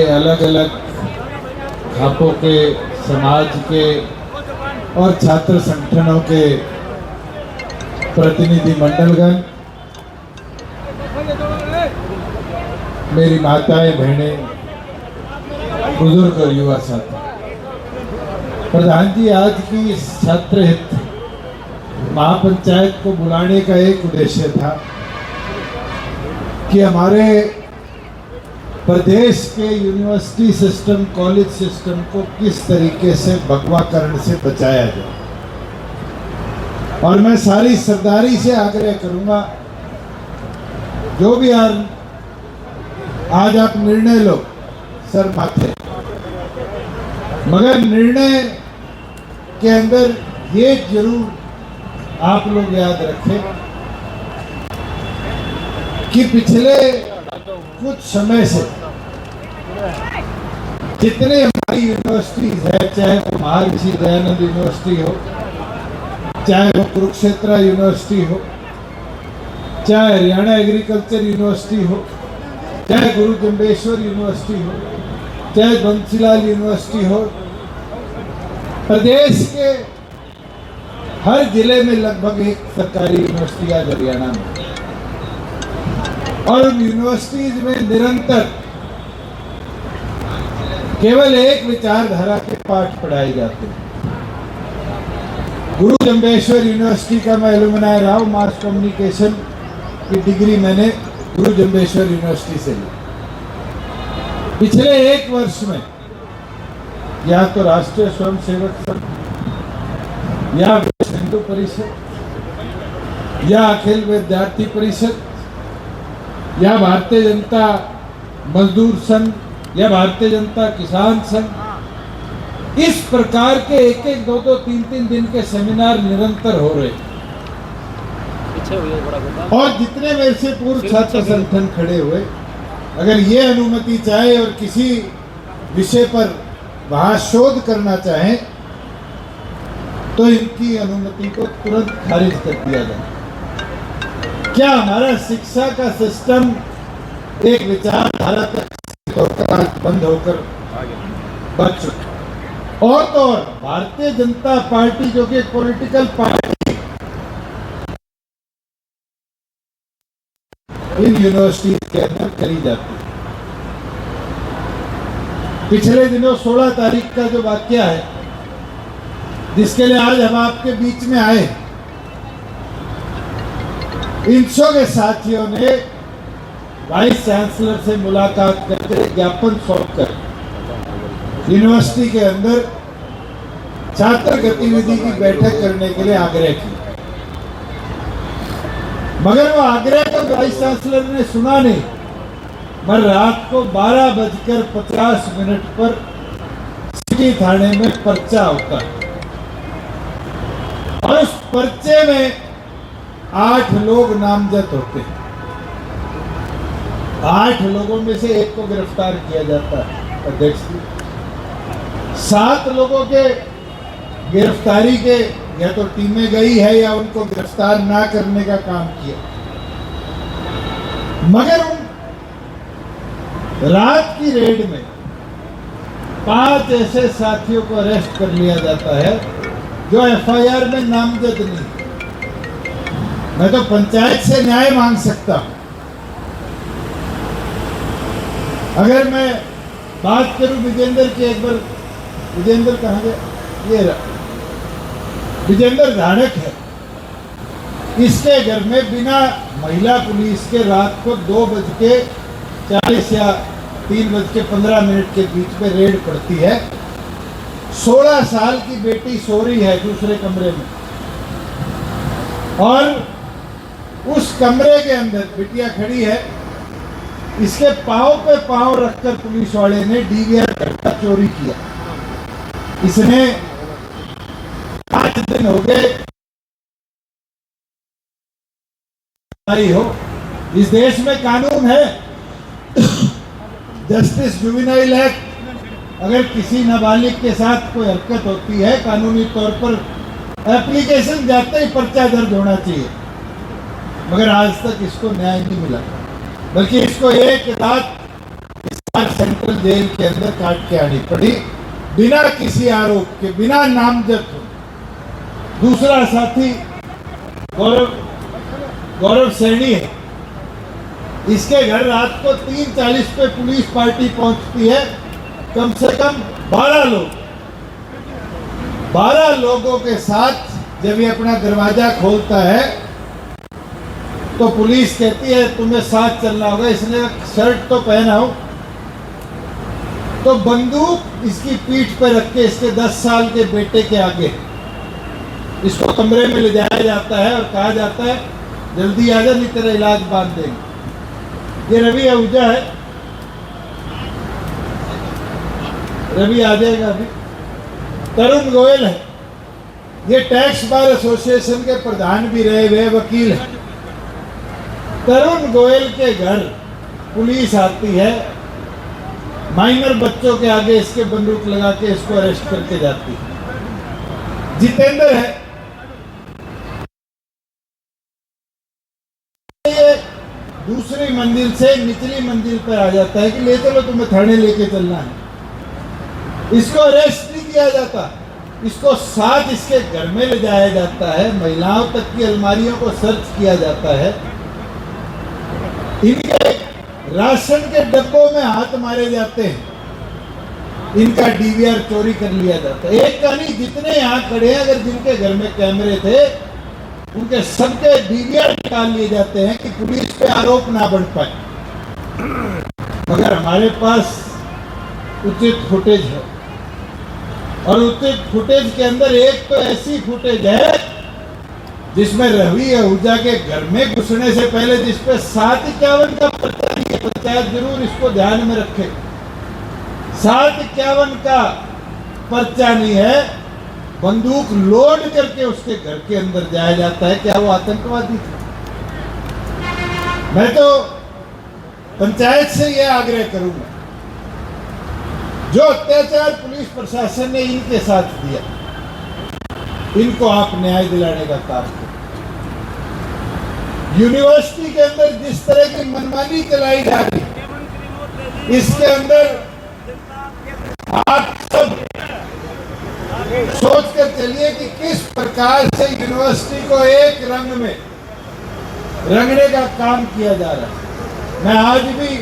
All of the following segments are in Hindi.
अलग अलग खापों के, समाज के और छात्र संगठनों के प्रतिनिधि मंडलगण, मेरी माताएं, बहनें, बुजुर्ग और युवा साथी, प्रधान जी, आज की इस छात्र हित महापंचायत को बुलाने का एक उद्देश्य था कि हमारे प्रदेश के यूनिवर्सिटी सिस्टम, कॉलेज सिस्टम को किस तरीके से भगवाकरण से बचाया जाए। और मैं सारी सरदारी से आग्रह करूंगा, जो भी आज आप निर्णय लो सर माथे, मगर निर्णय के अंदर ये जरूर आप लोग याद रखें कि पिछले कुछ समय से जितने हमारी यूनिवर्सिटीज है, चाहे वो महर्षि दयानंद यूनिवर्सिटी हो, चाहे वो कुरुक्षेत्र यूनिवर्सिटी हो, चाहे हरियाणा एग्रीकल्चर यूनिवर्सिटी हो, चाहे गुरु जम्बेश्वर यूनिवर्सिटी हो, चाहे बंसीलाल यूनिवर्सिटी हो, प्रदेश के हर जिले में लगभग एक सरकारी यूनिवर्सिटी आज हरियाणा में, और उन यूनिवर्सिटीज में निरंतर केवल एक विचारधारा के पाठ पढ़ाए जाते हैं। गुरु जम्बेश्वर यूनिवर्सिटी का मैं एलुमनाई रहा हूं, मास कम्युनिकेशन की डिग्री मैंने गुरु जम्बेश्वर यूनिवर्सिटी से ली। पिछले एक वर्ष में या तो राष्ट्रीय स्वयंसेवक संघ, या विश्व हिंदू परिषद, या अखिल विद्यार्थी परिषद, या भारतीय जनता मजदूर संघ, या भारतीय जनता किसान संघ, इस प्रकार के एक एक, दो दो, तीन तीन दिन के सेमिनार निरंतर हो रहे। और जितने मेरे से पूर्व छात्र संगठन खड़े हुए, अगर ये अनुमति चाहे और किसी विषय पर वहां शोध करना चाहें तो इनकी अनुमति को तुरंत खारिज कर दिया जाए। क्या हमारा शिक्षा का सिस्टम एक विचारधारा तक बंद होकर बच चुका? और तो और भारतीय जनता पार्टी जो कि पॉलिटिकल पार्टी इन यूनिवर्सिटी के अंदर करी जाती है। पिछले दिनों 16 तारीख का जो वाकया है, जिसके लिए आज हम आपके बीच में आए, इंसो के साथियों ने वाइस चांसलर से मुलाकात करके ज्ञापन सौंपकर यूनिवर्सिटी के अंदर छात्र गतिविधि की बैठक करने के लिए आग्रह किया, मगर वो आग्रह तो वाइस चांसलर ने सुना नहीं। मगर रात को 12:50 पर सिटी थाने में पर्चा होता है, और उस पर्चे में 8 लोग नामजद होते हैं। 8 लोगों में से एक को गिरफ्तार किया जाता है अध्यक्ष जी। 7 लोगों के गिरफ्तारी के या तो टीमें गई है या उनको गिरफ्तार ना करने का काम किया, मगर उन रात की रेड में 5 ऐसे साथियों को अरेस्ट कर लिया जाता है जो एफआईआर में नामजद नहीं। मैं तो पंचायत से न्याय मांग सकता हूं। अगर मैं बात करूं विजेंद्र की, एक बार विजेंद्र कहाँ गया? ये रहा, विजेंद्र झाड़क है। इसके घर में बिना महिला पुलिस के रात को 2:40 या 3:15 के बीच में रेड पड़ती है। 16 साल की बेटी सो रही है दूसरे कमरे में, और उस कमरे के अंदर बिटिया खड़ी है। इसके पांव पे पांव रखकर पुलिस वाले ने डीवीआर घंटा चोरी किया। इसने 5 दिन हो गए हो। इस देश में कानून है, जस्टिस जुवेनाइल एक्ट। अगर किसी नाबालिग के साथ कोई हरकत होती है, कानूनी तौर पर एप्लीकेशन जाते ही पर्चा दर्ज होना चाहिए, मगर आज तक इसको न्याय नहीं मिला, बल्कि इसको एक रात सेंट्रल जेल के अंदर काट के आनी पड़ी, बिना किसी आरोप के, बिना नामजद हो। दूसरा साथी गौरव सैनी है, इसके घर रात को 3:40 पे पुलिस पार्टी पहुंचती है। कम से कम 12 लोगों के साथ जब ये अपना दरवाजा खोलता है तो पुलिस कहती है तुम्हें साथ चलना होगा। इसने शर्ट तो पहना हो, तो बंदूक इसकी पीठ पर रख के इसके 10 साल के बेटे के आगे इसको कमरे में ले जाया जाता है और कहा जाता है जल्दी आ जा, नहीं तेरा इलाज बांध देंगे। ये रवि आहूजा है, रवि आ जाएगा अभी। तरुण गोयल है, ये टैक्स बार एसोसिएशन के प्रधान भी रहे हुए वकील हैं। तरुण गोयल के घर पुलिस आती है, माइनर बच्चों के आगे इसके बंदूक लगा के इसको अरेस्ट करके जाती है। जितेंद्र है, ये दूसरी मंजिल से निचली मंजिल पर आ जाता है कि ले चलो तुम्हें थाने लेके चलना है। इसको अरेस्ट नहीं किया जाता, इसको साथ इसके घर में ले जाया जाता है, महिलाओं तक की अलमारियों को सर्च किया जाता है, इनके राशन के डब्बों में हाथ मारे जाते हैं, इनका डीवीआर चोरी कर लिया जाता है। एक का नहीं, जितने यहाँ खड़े हैं अगर जिनके घर में कैमरे थे उनके सबके डीवीआर निकाल लिए जाते हैं कि पुलिस पे आरोप ना बढ़ पाए। मगर हमारे पास उचित फुटेज है, और उचित फुटेज के अंदर एक तो ऐसी फुटेज है जिसमें रवि आहूजा के घर में घुसने से पहले जिसपे 751 का पर्चा नहीं है, पंचायत जरूर इसको ध्यान में रखे, 751 का पर्चा नहीं है, बंदूक लोड करके उसके घर के अंदर जाया जाता है। क्या वो आतंकवादी था? मैं तो पंचायत से यह आग्रह करूंगा, जो अत्याचार पुलिस प्रशासन ने इनके साथ दिया, इनको आप न्याय दिलाने का काम करें। यूनिवर्सिटी के अंदर जिस तरह की मनमानी चलाई जा रही, इसके अंदर आप सब सोच कर चलिए कि किस प्रकार से यूनिवर्सिटी को एक रंग में रंगने का काम किया जा रहा है। मैं आज भी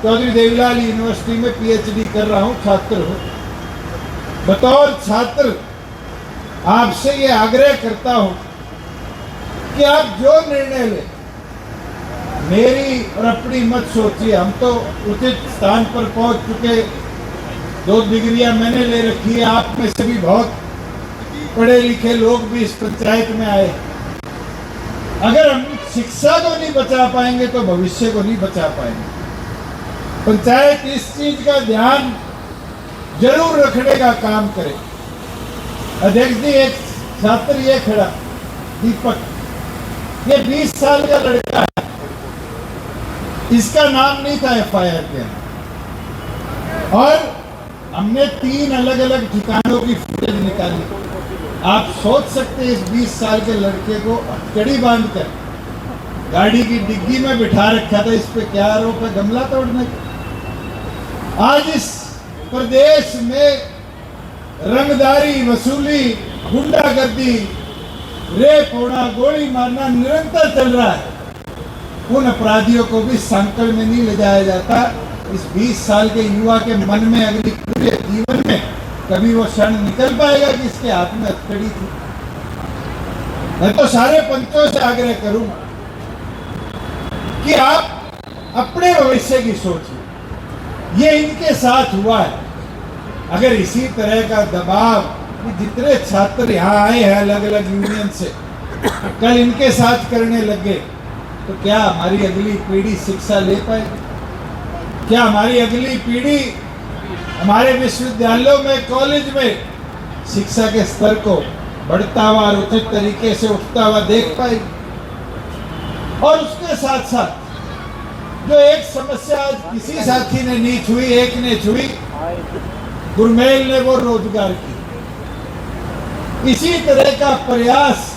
चौधरी देवीलाल यूनिवर्सिटी में पीएचडी कर रहा हूं, छात्र हूं। बतौर छात्र आपसे ये आग्रह करता हूं कि आप जो निर्णय लें मेरी और अपनी मत सोचिए। हम तो उचित स्थान पर पहुंच चुके, 2 डिग्रियां मैंने ले रखी है, आप में से भी बहुत पढ़े लिखे लोग भी इस पंचायत में आए। अगर हम शिक्षा को नहीं बचा पाएंगे तो भविष्य को नहीं बचा पाएंगे। पंचायत इस चीज का ध्यान जरूर रखने का काम करे। अध्यक्ष जी, एक छात्र ये खड़ा दीपक, ये 20 साल का लड़का है, इसका नाम नहीं था एफआईआर के अंदर, और हमने 3 अलग अलग ठिकानों की फुटेज निकाली। आप सोच सकते हैं इस 20 साल के लड़के को हथकड़ी बांधकर गाड़ी की डिग्गी में बिठा रखा था, इस पे क्या आरोप है? गमला तोड़ने का। आज इस प्रदेश में रंगदारी, वसूली, गुंडागर्दी, रेप होना, गोली मारना निरंतर चल रहा है। उन अपराधियों को भी सांकल में नहीं ले जाया जाता। इस 20 साल के युवा के मन में अगली पूरे जीवन में कभी वो क्षण निकल पाएगा कि इसके हाथ में हथकड़ी थी? मैं तो सारे पंचों से आग्रह करूंगा कि आप अपने भविष्य की सोचिए। ये इनके साथ हुआ है। अगर इसी तरह का दबाव, जितने छात्र यहाँ आए हैं अलग अलग यूनियन से, कल इनके साथ करने लगे तो क्या हमारी अगली पीढ़ी शिक्षा ले पाएगी? क्या हमारी अगली पीढ़ी हमारे विश्वविद्यालयों में, कॉलेज में शिक्षा के स्तर को बढ़ता हुआ और उचित तरीके से उठता हुआ देख पाएगी? और उसके साथ साथ जो एक समस्या आज किसी साथी ने नहीं छुई, एक ने छुई, गुरमेल ने, वो रोजगार की। इसी तरह का प्रयास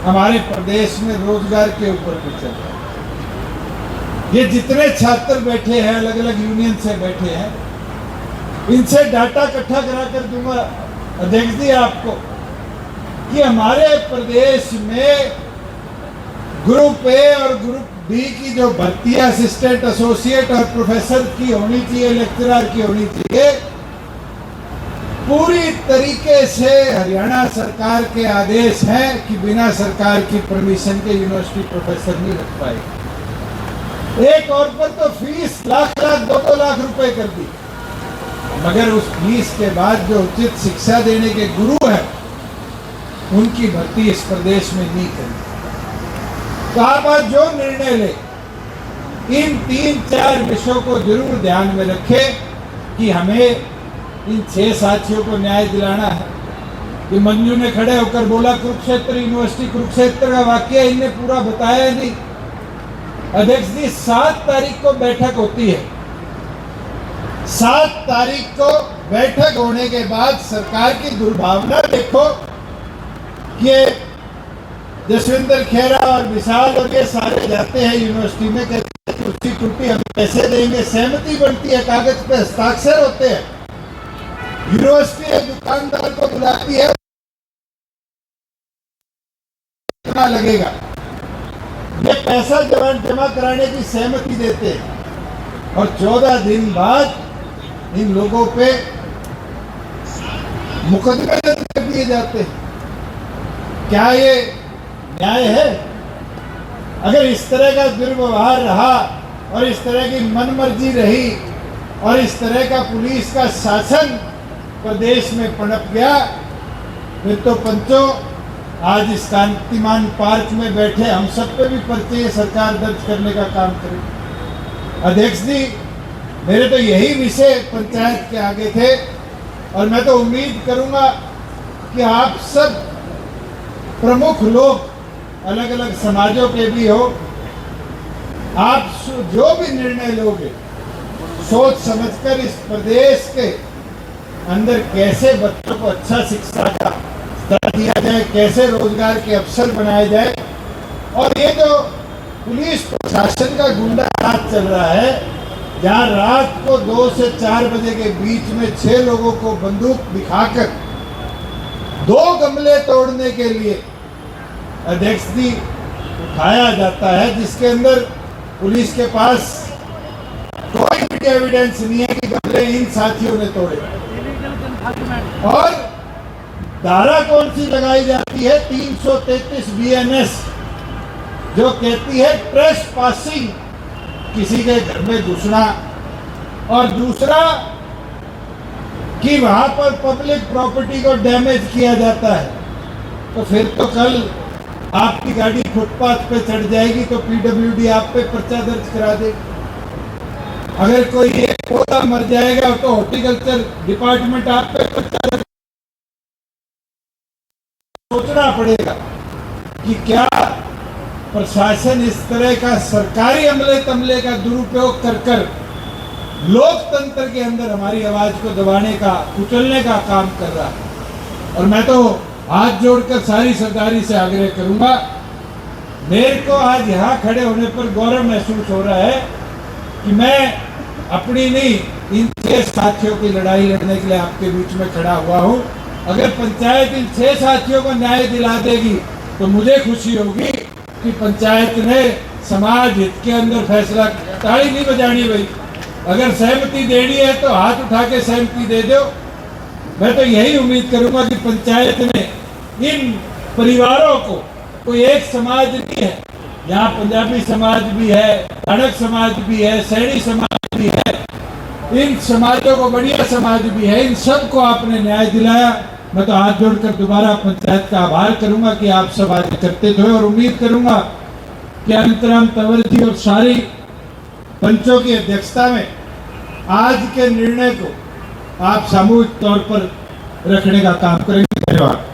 हमारे प्रदेश में रोजगार के ऊपर भी चल रहा है। ये जितने छात्र बैठे हैं, अलग अलग यूनियन से बैठे हैं, इनसे डाटा इकट्ठा करा कर दूंगा अध्यक्ष जी आपको कि हमारे प्रदेश में ग्रुप ए और ग्रुप बी की जो भर्ती असिस्टेंट, एसोसिएट और प्रोफेसर की होनी चाहिए, लेक्चरर की होनी चाहिए, पूरी तरीके से हरियाणा सरकार के आदेश हैं कि बिना सरकार की परमिशन के यूनिवर्सिटी प्रोफेसर नहीं रख पाएगी। एक और पर तो फीस लाख लाख 2-2 लाख रुपए कर दी, मगर उस फीस के बाद जो उचित शिक्षा देने के गुरु हैं उनकी भर्ती इस प्रदेश में नहीं करी। तो आप आज जो निर्णय ले, इन 3-4 विषयों को जरूर ध्यान में रखें कि हमें इन 6 साथियों को न्याय दिलाना है। कि मंजू ने खड़े होकर बोला कुरुक्षेत्र यूनिवर्सिटी, कुरुक्षेत्र का वाकया इनने पूरा बताया नहीं। अध्यक्ष जी 7 तारीख को बैठक होती है। 7 तारीख को बैठक होने के बाद सरकार की दुर्भावना देखो कि जसविंदर खेरा और विशाल और ये सारे जाते हैं यूनिवर्सिटी में, कहते हैं कुर्सी टूटी हम पैसे देंगे, सहमति बनती है, कागज पे हस्ताक्षर होते हैं। यूनिवर्सिटी एक दुकानदार को बुलाती है, कितना लगेगा, ये पैसा जमा कराने की सहमति देते हैं और 14 दिन बाद इन लोगों पे मुकदमे दर्ज कर दिए जाते हैं। क्या ये न्याय है? अगर इस तरह का दुर्व्यवहार रहा और इस तरह की मनमर्जी रही और इस तरह का पुलिस का शासन प्रदेश में पनप गया, फिर तो पंचों आज इस कांतिमान पार्क में बैठे हम सब पे भी पर्चे सरकार दर्ज करने का काम करे। अध्यक्ष जी मेरे तो यही विषय पंचायत के आगे थे और मैं तो उम्मीद करूंगा कि आप सब प्रमुख लोग, अलग अलग समाजों के भी हो, आप जो भी निर्णय लोगे सोच समझकर इस प्रदेश के अंदर कैसे बच्चों को अच्छा शिक्षा का स्तर दिया जाए, कैसे रोजगार के अवसर बनाए जाए। और ये जो पुलिस प्रशासन का गुंडा राज चल रहा है, जहाँ रात को 2 से 4 बजे के बीच में 6 लोगों को बंदूक दिखाकर 2 गमले तोड़ने के लिए अध्यक्ष जी उठाया जाता है, जिसके अंदर पुलिस के पास कोई भी एविडेंस नहीं है कि गमले इन साथियों ने तोड़े। और धारा कौन सी लगाई जाती है? 333 BNS, जो कहती है ट्रेस पासिंग, किसी के घर में घुसना, और दूसरा कि वहां पर पब्लिक प्रॉपर्टी को डैमेज किया जाता है। तो फिर तो कल आपकी गाड़ी फुटपाथ पे चढ़ जाएगी तो PWD आप पे पर्चा दर्ज करा देगी। अगर कोई एक पौधा मर जाएगा तो हॉर्टिकल्चर डिपार्टमेंट आप पे पर्चा दर्ज। सोचना पड़ेगा कि क्या प्रशासन इस तरह का सरकारी अमले तमले का दुरुपयोग कर कर लोकतंत्र के अंदर हमारी आवाज को दबाने का, कुचलने का काम कर रहा है। और मैं तो हाथ जोड़कर सारी सरकारी से आग्रह करूंगा, मेरे को आज यहाँ खड़े होने पर गौरव महसूस हो रहा है कि मैं अपनी नहीं, इन 6 साथियों की लड़ाई लड़ने के लिए आपके बीच में खड़ा हुआ हूँ। अगर पंचायत इन 6 साथियों को न्याय दिला देगी तो मुझे खुशी होगी कि पंचायत ने समाज हित के अंदर फैसला। ताली नहीं बजानी भाई, अगर सहमति देनी है तो हाथ उठा के सहमति दे दो। मैं तो यही उम्मीद करूंगा कि पंचायत ने इन परिवारों को, कोई एक समाज नहीं है, यहाँ पंजाबी समाज भी है, धड़क समाज भी है, सैनी समाज भी है, इन समाजों को बढ़िया समाज भी है, इन सबको आपने न्याय दिलाया। मैं तो हाथ जोड़कर दोबारा पंचायत का आभार करूंगा कि आप सब आज करते थे, और उम्मीद करूंगा कि अंतराम तंवर जी और सारी पंचों की अध्यक्षता में आज के निर्णय को आप सामूहिक तौर पर रखने का काम करेंगे। धन्यवाद।